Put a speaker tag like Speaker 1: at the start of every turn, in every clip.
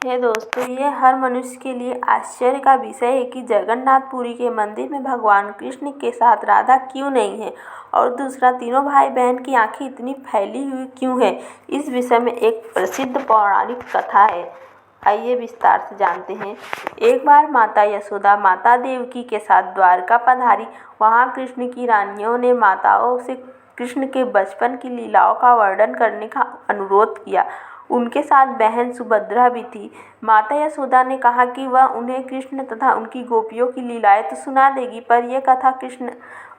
Speaker 1: हे दोस्तों, ये हर मनुष्य के लिए आश्चर्य का विषय है कि जगन्नाथपुरी के मंदिर में भगवान कृष्ण के साथ राधा क्यों नहीं है और दूसरा तीनों भाई बहन की आंखें इतनी फैली हुई क्यों है। इस विषय में एक प्रसिद्ध पौराणिक कथा है। आइए विस्तार से जानते हैं। एक बार माता यशोदा माता देवकी के साथ द्वारका पधारी। वहाँ कृष्ण की रानियों ने माताओं से कृष्ण के बचपन की लीलाओं का वर्णन करने का अनुरोध किया। उनके साथ बहन सुभद्रा भी थी। माता यशोदा ने कहा कि वह उन्हें कृष्ण तथा उनकी गोपियों की लीलाएं तो सुना देगी, पर यह कथा कृष्ण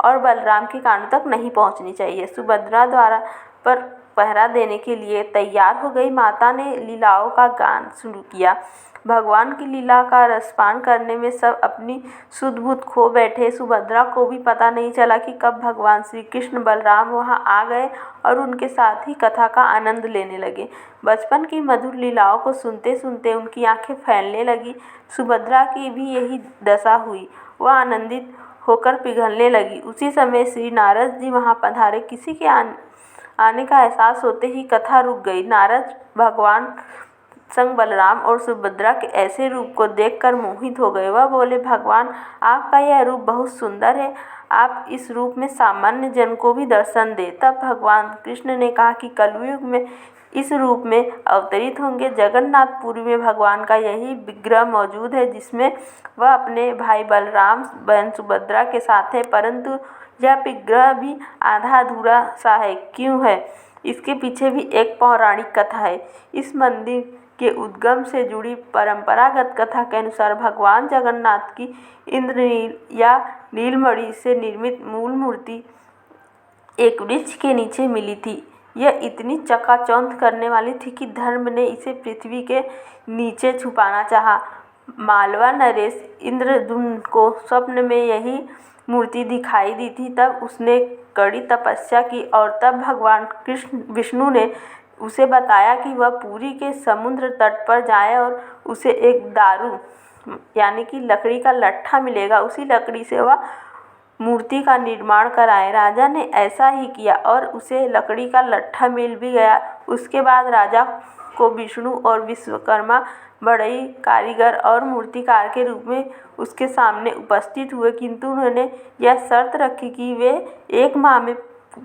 Speaker 1: और बलराम के कानों तक नहीं पहुंचनी चाहिए। सुभद्रा द्वारा पर पहरा देने के लिए तैयार हो गई माता ने लीलाओं का गान शुरू किया। भगवान की लीला का रसपान करने में सब अपनी सुध-बुध खो बैठे। सुभद्रा को भी पता नहीं चला कि कब भगवान श्री कृष्ण बलराम वहां आ गए और उनके साथ ही कथा का आनंद लेने लगे। बचपन की मधुर लीलाओं को सुनते सुनते उनकी आंखें फैलने लगी। सुभद्रा की भी यही दशा हुई। वह आनंदित होकर पिघलने लगी। उसी समय श्री नारद जी वहां पधारे। किसी के आने का एहसास होते ही कथा रुक गई। नारद भगवान संग बलराम और सुभद्रा के ऐसे रूप को देखकर मोहित हो गए। वह बोले, भगवान, आपका यह रूप बहुत सुंदर है। आप इस रूप में सामान्य जन को भी दर्शन दें। तब भगवान कृष्ण ने कहा कि कलयुग में इस रूप में अवतरित होंगे। जगन्नाथपुरी में भगवान का यही विग्रह मौजूद है, जिसमें वह अपने भाई बलराम, बहन सुभद्रा के साथ है। परंतु यह विग्रह भी आधा अधूरा सा है। क्यों है? इसके पीछे भी एक पौराणिक कथा है। इस मंदिर के उद्गम से जुड़ी परंपरागत कथा के अनुसार भगवान जगन्नाथ की इंद्रनील या नीलमणि से निर्मित मूल मूर्ति एक वृक्ष के नीचे मिली थी। यह इतनी चकाचौंध करने वाली थी कि धर्म ने इसे पृथ्वी के नीचे छुपाना चाहा। मालवा नरेश इंद्रद्युम्न को स्वप्न में यही मूर्ति दिखाई दी थी। तब उसने कड़ी तपस्या की और तब भगवान कृष्ण विष्णु ने उसे बताया कि वह पुरी के समुद्र तट पर जाए और उसे एक दारू यानी कि लकड़ी का लट्ठा मिलेगा। उसी लकड़ी से वह मूर्ति का निर्माण कराए। राजा ने ऐसा ही किया और उसे लकड़ी का लट्ठा मिल भी गया। उसके बाद राजा को विष्णु और विश्वकर्मा बढ़ई कारीगर और मूर्तिकार के रूप में उसके सामने उपस्थित हुए, किंतु उन्होंने यह शर्त रखी कि वे 1 माह में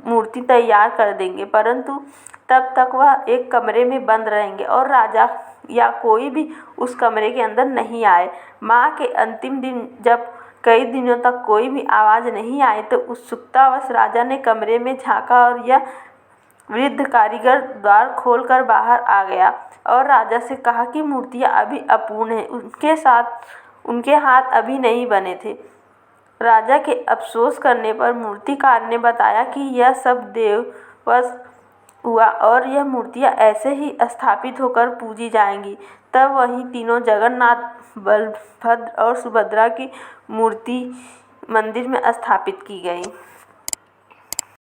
Speaker 1: मूर्ति तैयार कर देंगे, परंतु तब तक वह एक कमरे में बंद रहेंगे और राजा या कोई भी उस कमरे के अंदर नहीं आए। माह के अंतिम दिन जब कई दिनों तक कोई भी आवाज़ नहीं आई तो उत्सुकतावश राजा ने कमरे में झांका और यह वृद्ध कारीगर द्वार खोलकर बाहर आ गया और राजा से कहा कि मूर्तियां अभी अपूर्ण हैं। उनके हाथ अभी नहीं बने थे। राजा के अफसोस करने पर मूर्तिकार ने बताया कि यह सब देववश हुआ और यह मूर्तियां ऐसे ही स्थापित होकर पूजी जाएंगी। तब वहीं तीनों जगन्नाथ, बलभद्र और सुभद्रा की मूर्ति मंदिर में स्थापित की गई।